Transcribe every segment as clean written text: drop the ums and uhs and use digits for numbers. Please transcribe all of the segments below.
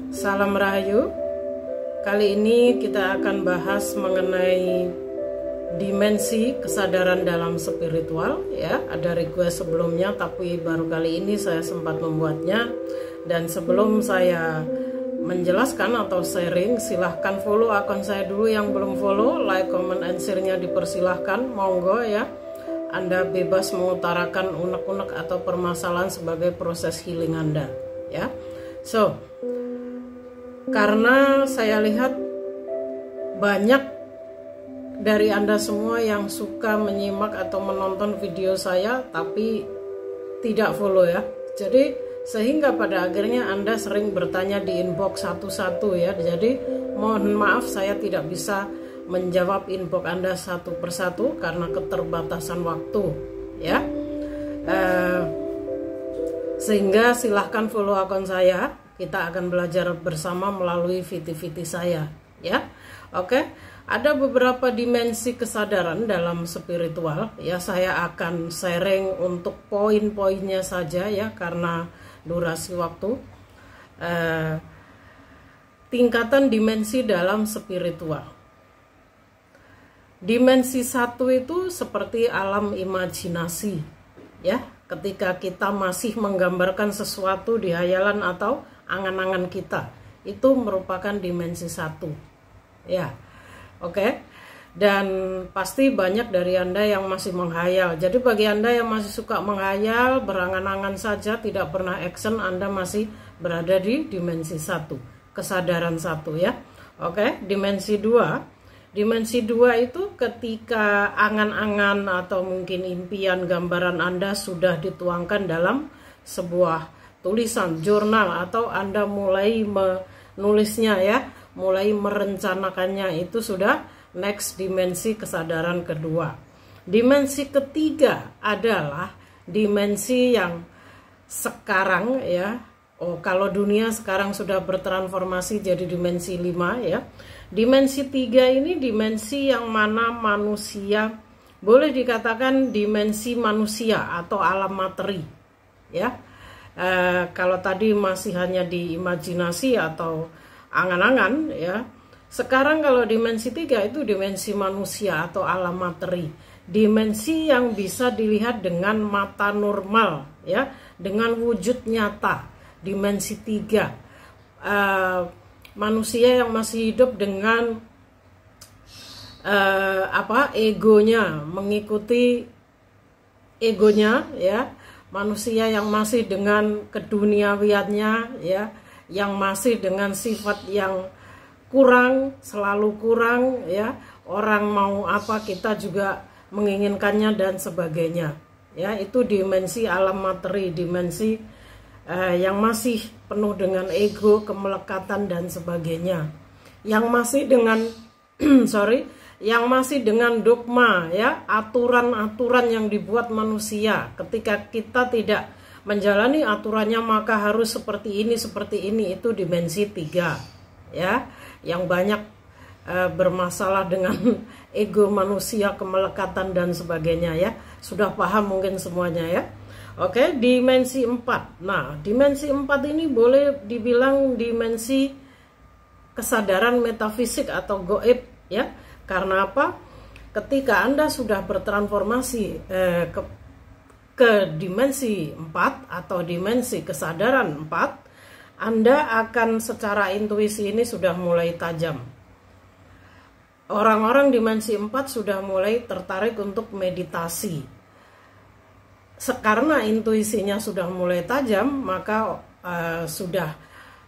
Salam Rahayu. Kali ini kita akan bahas mengenai dimensi kesadaran dalam spiritual ya. Ada request sebelumnya tapi baru kali ini saya sempat membuatnya. Dan sebelum saya menjelaskan atau sharing, silahkan follow akun saya dulu yang belum follow, like, comment, and share-nya dipersilahkan, monggo ya. Anda bebas mengutarakan unek-unek atau permasalahan sebagai proses healing Anda ya. So, karena saya lihat banyak dari Anda semua yang suka menyimak atau menonton video saya tapi tidak follow ya. Jadi sehingga pada akhirnya Anda sering bertanya di inbox satu-satu ya. Jadi mohon maaf saya tidak bisa menjawab inbox Anda satu persatu karena keterbatasan waktu ya. Sehingga silahkan follow akun saya. Kita akan belajar bersama melalui VT-VT saya ya. Oke, ada beberapa dimensi kesadaran dalam spiritual ya. Saya akan sharing untuk poin-poinnya saja ya karena durasi waktu. Tingkatan dimensi dalam spiritual. Dimensi 1 itu seperti alam imajinasi ya, ketika kita masih menggambarkan sesuatu di hayalan atau angan-angan kita, itu merupakan dimensi 1 ya. Oke. Dan pasti banyak dari Anda yang masih menghayal. Jadi bagi Anda yang masih suka menghayal, berangan-angan saja, tidak pernah action, Anda masih berada di dimensi 1, kesadaran 1 ya. Oke, dimensi 2. Dimensi 2 itu ketika angan-angan atau mungkin impian, gambaran Anda sudah dituangkan dalam sebuah tulisan, jurnal, atau Anda mulai menulisnya ya, mulai merencanakannya, itu sudah next dimensi kesadaran kedua. Dimensi ketiga adalah dimensi yang sekarang ya. Oh, kalau dunia sekarang sudah bertransformasi jadi dimensi 5 ya. Dimensi 3 ini dimensi yang mana manusia, boleh dikatakan dimensi manusia atau alam materi ya. Kalau tadi masih hanya di imajinasi atau angan-angan ya. Sekarang kalau dimensi 3 itu dimensi manusia atau alam materi. Dimensi yang bisa dilihat dengan mata normal ya, dengan wujud nyata. Dimensi 3. Manusia yang masih hidup dengan egonya, mengikuti egonya ya. Manusia yang masih dengan keduniawiannya ya, yang masih dengan sifat yang kurang, selalu kurang ya. Orang mau apa kita juga menginginkannya dan sebagainya ya. Itu dimensi alam materi, dimensi yang masih penuh dengan ego, kemelekatan dan sebagainya. Yang masih dengan yang masih dengan dogma ya, aturan-aturan yang dibuat manusia. Ketika kita tidak menjalani aturannya maka harus seperti ini, itu dimensi 3 ya, yang banyak bermasalah dengan ego manusia, kemelekatan dan sebagainya ya. Sudah paham mungkin semuanya ya. Oke, dimensi 4. Nah, dimensi 4 ini boleh dibilang dimensi kesadaran metafisik atau goib ya. Karena apa? Ketika Anda sudah bertransformasi ke dimensi 4 atau dimensi kesadaran 4, Anda akan secara intuisi ini sudah mulai tajam. Orang-orang dimensi 4 sudah mulai tertarik untuk meditasi. Karena intuisinya sudah mulai tajam, maka sudah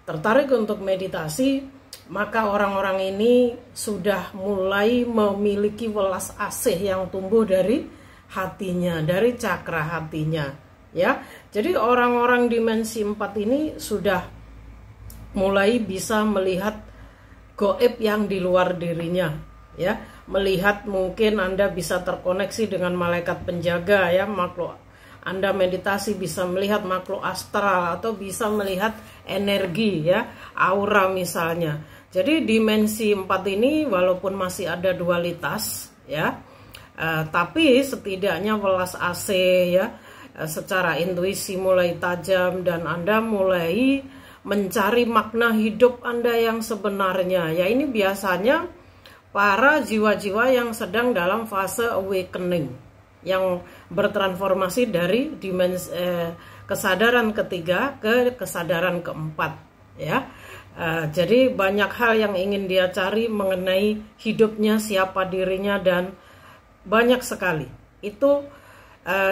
tertarik untuk meditasi, maka orang-orang ini sudah mulai memiliki welas asih yang tumbuh dari hatinya, dari cakra hatinya ya. Jadi orang-orang dimensi 4 ini sudah mulai bisa melihat goib yang di luar dirinya ya. Melihat mungkin Anda bisa terkoneksi dengan malaikat penjaga ya, makhluk. Anda meditasi bisa melihat makhluk astral atau bisa melihat energi ya, aura misalnya. Jadi dimensi 4 ini walaupun masih ada dualitas ya, tapi setidaknya welas asih ya, secara intuisi mulai tajam dan Anda mulai mencari makna hidup Anda yang sebenarnya. Ya, ini biasanya para jiwa-jiwa yang sedang dalam fase awakening, yang bertransformasi dari dimensi kesadaran ketiga ke kesadaran keempat, ya. Jadi banyak hal yang ingin dia cari mengenai hidupnya, siapa dirinya, dan banyak sekali. Itu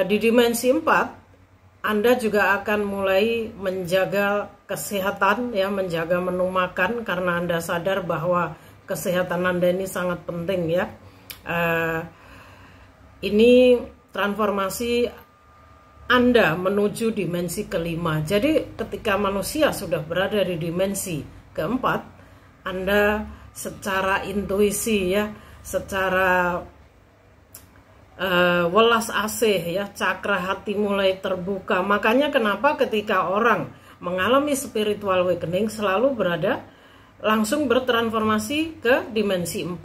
di dimensi 4 Anda juga akan mulai menjaga kesehatan, ya, menjaga menu makan, karena Anda sadar bahwa kesehatan Anda ini sangat penting, ya. Ini transformasi Anda menuju dimensi kelima. Jadi ketika manusia sudah berada di dimensi keempat, Anda secara intuisi, ya, secara welas asih, ya, cakra hati mulai terbuka. Makanya kenapa ketika orang mengalami spiritual awakening selalu berada langsung bertransformasi ke dimensi 4.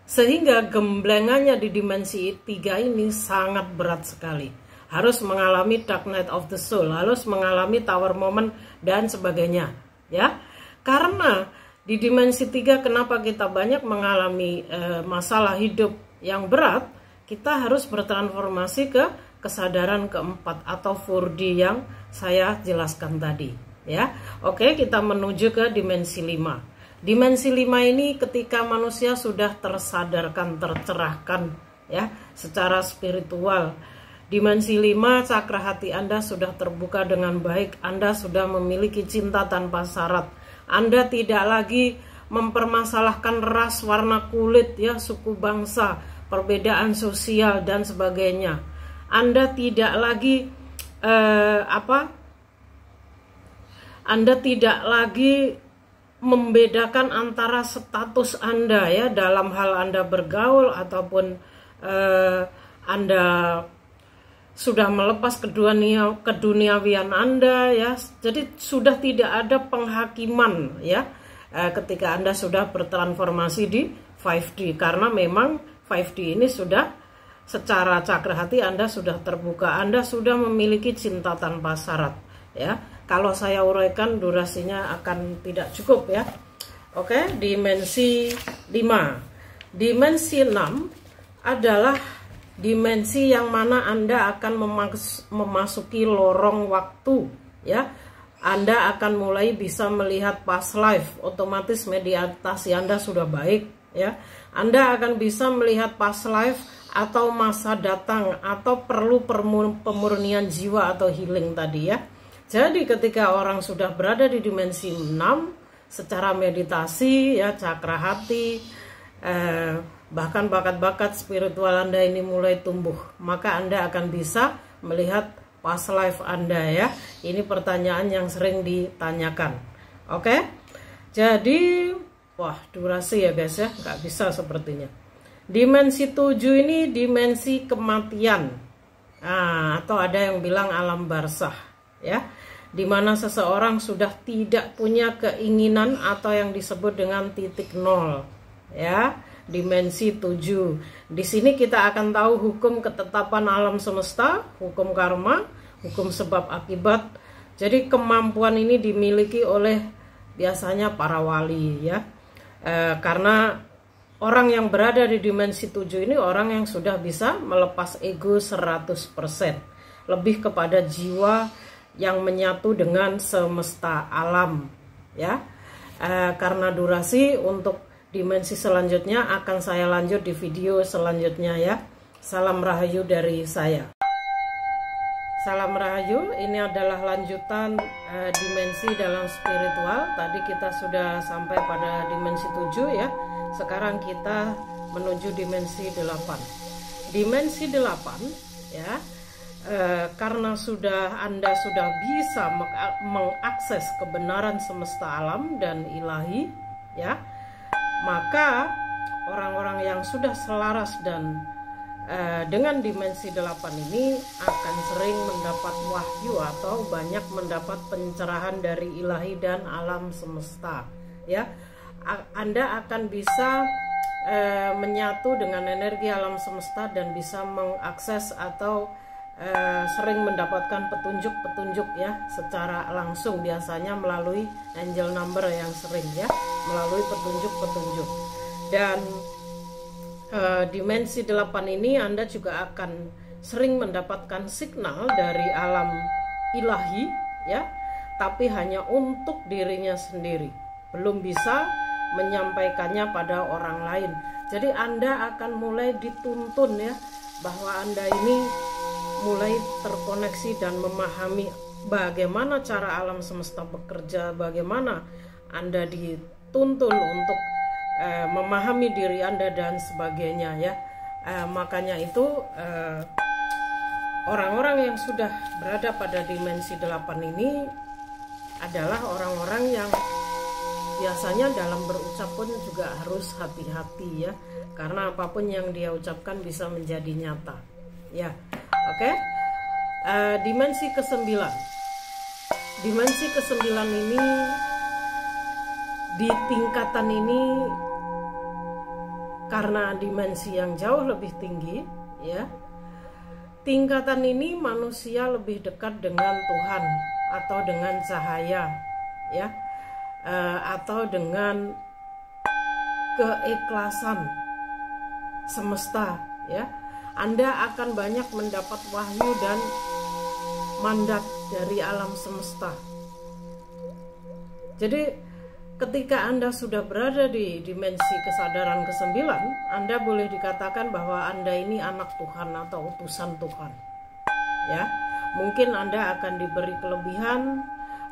Sehingga gemblengannya di dimensi 3 ini sangat berat sekali. Harus mengalami dark night of the soul, harus mengalami tower moment dan sebagainya, ya. Karena di dimensi 3 kenapa kita banyak mengalami masalah hidup yang berat, kita harus bertransformasi ke kesadaran keempat atau 4D yang saya jelaskan tadi, ya. Oke, kita menuju ke dimensi 5. Dimensi 5 ini ketika manusia sudah tersadarkan, tercerahkan, ya, secara spiritual. Dimensi 5 cakra hati Anda sudah terbuka dengan baik. Anda sudah memiliki cinta tanpa syarat. Anda tidak lagi mempermasalahkan ras, warna kulit, ya, suku bangsa, perbedaan sosial dan sebagainya. Anda tidak lagi Anda tidak lagi membedakan antara status Anda, ya, dalam hal Anda bergaul ataupun Anda sudah melepas keduniawian Anda, ya. Jadi sudah tidak ada penghakiman, ya, ketika Anda sudah bertransformasi di 5D, karena memang 5D ini sudah secara cakra hati Anda sudah terbuka, Anda sudah memiliki cinta tanpa syarat, ya. Kalau saya uraikan durasinya akan tidak cukup, ya. Oke, dimensi 5. Dimensi 6 adalah dimensi yang mana Anda akan memasuki lorong waktu, ya. Anda akan mulai bisa melihat past life, otomatis meditasi Anda sudah baik, ya. Anda akan bisa melihat past life atau masa datang, atau perlu pemurnian jiwa atau healing tadi, ya. Jadi ketika orang sudah berada di dimensi 6 secara meditasi, ya, cakra hati, bahkan bakat-bakat spiritual Anda ini mulai tumbuh, maka Anda akan bisa melihat past life Anda, ya. Ini pertanyaan yang sering ditanyakan. Oke, jadi wah, durasi, ya guys, ya, nggak bisa sepertinya. Dimensi 7 ini dimensi kematian, atau ada yang bilang alam barzah, ya, dimana seseorang sudah tidak punya keinginan atau yang disebut dengan titik nol, ya. Dimensi 7. Di sini kita akan tahu hukum ketetapan alam semesta, hukum karma, hukum sebab akibat. Jadi kemampuan ini dimiliki oleh biasanya para wali, ya. Karena orang yang berada di dimensi 7 ini orang yang sudah bisa melepas ego 100%, lebih kepada jiwa yang menyatu dengan semesta alam, ya. Karena durasi, untuk dimensi selanjutnya akan saya lanjut di video selanjutnya, ya. Salam rahayu dari saya. Salam rahayu, ini adalah lanjutan dimensi dalam spiritual. Tadi kita sudah sampai pada dimensi 7, ya. Sekarang kita menuju dimensi 8. Dimensi 8, ya. Karena Anda sudah bisa mengakses kebenaran semesta alam dan ilahi, ya, maka orang-orang yang sudah selaras dan dengan dimensi 8 ini akan sering mendapat wahyu atau banyak mendapat pencerahan dari ilahi dan alam semesta, ya. Anda akan bisa menyatu dengan energi alam semesta dan bisa mengakses atau sering mendapatkan petunjuk-petunjuk ya secara langsung, biasanya melalui angel number yang sering ya, melalui petunjuk-petunjuk. Dan dimensi 8 ini Anda juga akan sering mendapatkan signal dari alam ilahi ya, tapi hanya untuk dirinya sendiri, belum bisa menyampaikannya pada orang lain. Jadi Anda akan mulai dituntun ya, bahwa Anda ini mulai terkoneksi dan memahami bagaimana cara alam semesta bekerja, bagaimana Anda dituntun untuk memahami diri Anda dan sebagainya ya. Makanya itu orang-orang yang sudah berada pada dimensi 8 ini adalah orang-orang yang biasanya dalam berucap pun juga harus hati-hati ya, karena apapun yang dia ucapkan bisa menjadi nyata ya. Oke. Dimensi ke-9. Dimensi ke-9 ini, di tingkatan ini, karena dimensi yang jauh lebih tinggi ya, tingkatan ini manusia lebih dekat dengan Tuhan atau dengan cahaya ya, atau dengan keikhlasan semesta ya. Anda akan banyak mendapat wahyu dan mandat dari alam semesta. Jadi ketika Anda sudah berada di dimensi kesadaran ke-9, Anda boleh dikatakan bahwa Anda ini anak Tuhan atau utusan Tuhan ya. Mungkin Anda akan diberi kelebihan,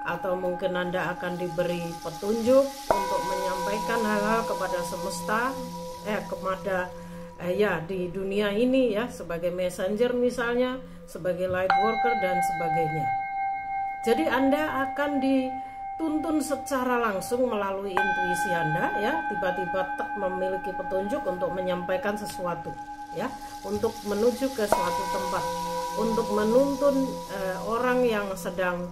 atau mungkin Anda akan diberi petunjuk untuk menyampaikan hal-hal kepada semesta, kepada ya di dunia ini ya, sebagai messenger misalnya, sebagai light worker dan sebagainya. Jadi Anda akan dituntun secara langsung melalui intuisi Anda ya, tiba-tiba memiliki petunjuk untuk menyampaikan sesuatu ya, untuk menuju ke suatu tempat, untuk menuntun orang yang sedang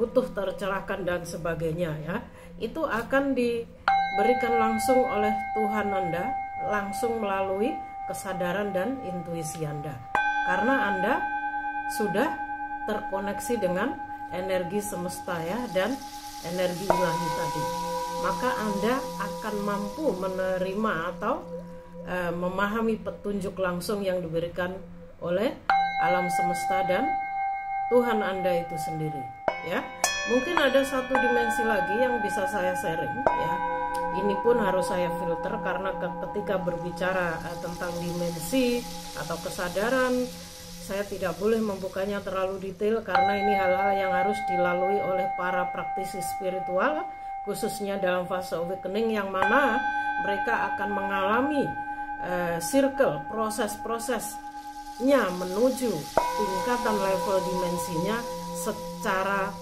butuh tercerahkan dan sebagainya ya. Itu akan diberikan langsung oleh Tuhan Anda, langsung melalui kesadaran dan intuisi Anda, karena Anda sudah terkoneksi dengan energi semesta ya, dan energi ilahi tadi. Maka Anda akan mampu menerima atau memahami petunjuk langsung yang diberikan oleh alam semesta dan Tuhan Anda itu sendiri ya. Mungkin ada satu dimensi lagi yang bisa saya sharing ya. Ini pun harus saya filter, karena ketika berbicara tentang dimensi atau kesadaran, saya tidak boleh membukanya terlalu detail, karena ini hal-hal yang harus dilalui oleh para praktisi spiritual, khususnya dalam fase awakening, yang mana mereka akan mengalami circle, proses-prosesnya menuju tingkatan level dimensinya secara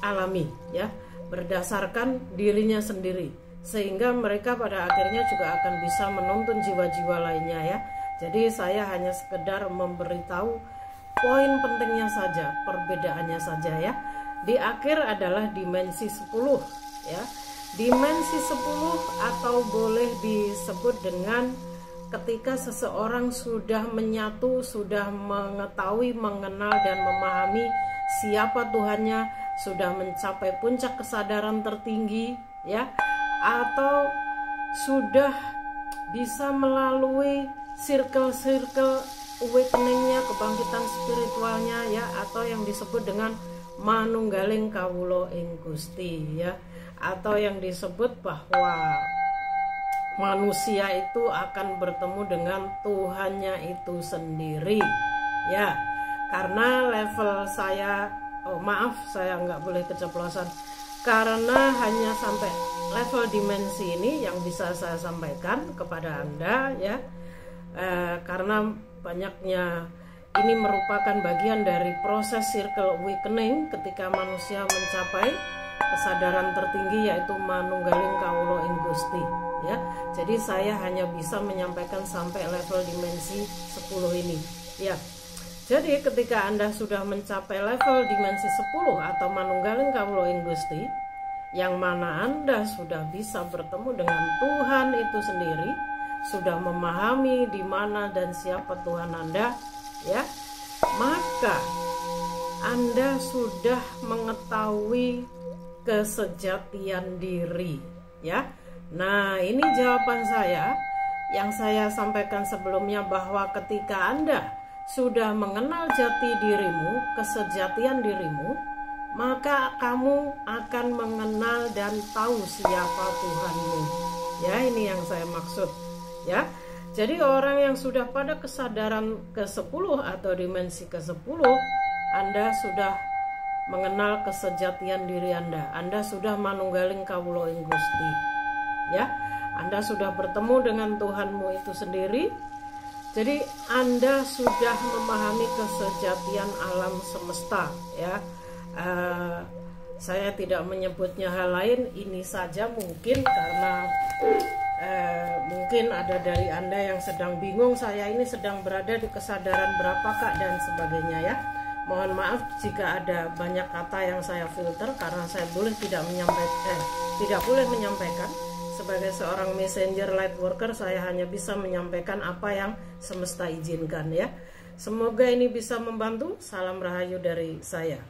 alami ya, berdasarkan dirinya sendiri, sehingga mereka pada akhirnya juga akan bisa menuntun jiwa-jiwa lainnya ya. Jadi saya hanya sekedar memberitahu poin pentingnya saja, perbedaannya saja ya. Di akhir adalah dimensi 10 ya. Dimensi 10 atau boleh disebut dengan ketika seseorang sudah menyatu, sudah mengetahui, mengenal dan memahami siapa Tuhannya, sudah mencapai puncak kesadaran tertinggi ya, atau sudah bisa melalui circle-circle awakeningnya, kebangkitan spiritualnya ya, atau yang disebut dengan manunggaling kawula ing Gusti ya, atau yang disebut bahwa manusia itu akan bertemu dengan Tuhannya itu sendiri ya. Karena level saya, saya nggak boleh keceplosan, karena hanya sampai level dimensi ini yang bisa saya sampaikan kepada Anda ya, karena banyaknya ini merupakan bagian dari proses circle awakening ketika manusia mencapai kesadaran tertinggi, yaitu manunggaling kawula ing Gusti ya. Jadi saya hanya bisa menyampaikan sampai level dimensi 10 ini ya. Jadi ketika Anda sudah mencapai level dimensi 10 atau manunggaling kawula ing Gusti, yang mana Anda sudah bisa bertemu dengan Tuhan itu sendiri, sudah memahami di mana dan siapa Tuhan Anda ya, maka Anda sudah mengetahui kesejatian diri, ya. Nah, ini jawaban saya yang saya sampaikan sebelumnya, bahwa ketika Anda sudah mengenal jati dirimu, kesejatian dirimu, maka kamu akan mengenal dan tahu siapa Tuhanmu. Ya, ini yang saya maksud, ya. Jadi orang yang sudah pada kesadaran ke-10 atau dimensi ke-10, Anda sudah mengenal kesejatian diri Anda. Anda sudah manunggaling kawula ing Gusti. Ya, Anda sudah bertemu dengan Tuhanmu itu sendiri. Jadi Anda sudah memahami kesejatian alam semesta, ya. Saya tidak menyebutnya hal lain, ini saja mungkin karena mungkin ada dari Anda yang sedang bingung, saya ini sedang berada di kesadaran berapa Kak, dan sebagainya, ya. Mohon maaf jika ada banyak kata yang saya filter, karena saya tidak boleh menyampaikan. Sebagai seorang messenger light worker, saya hanya bisa menyampaikan apa yang semesta izinkan, ya. Semoga ini bisa membantu. Salam rahayu dari saya.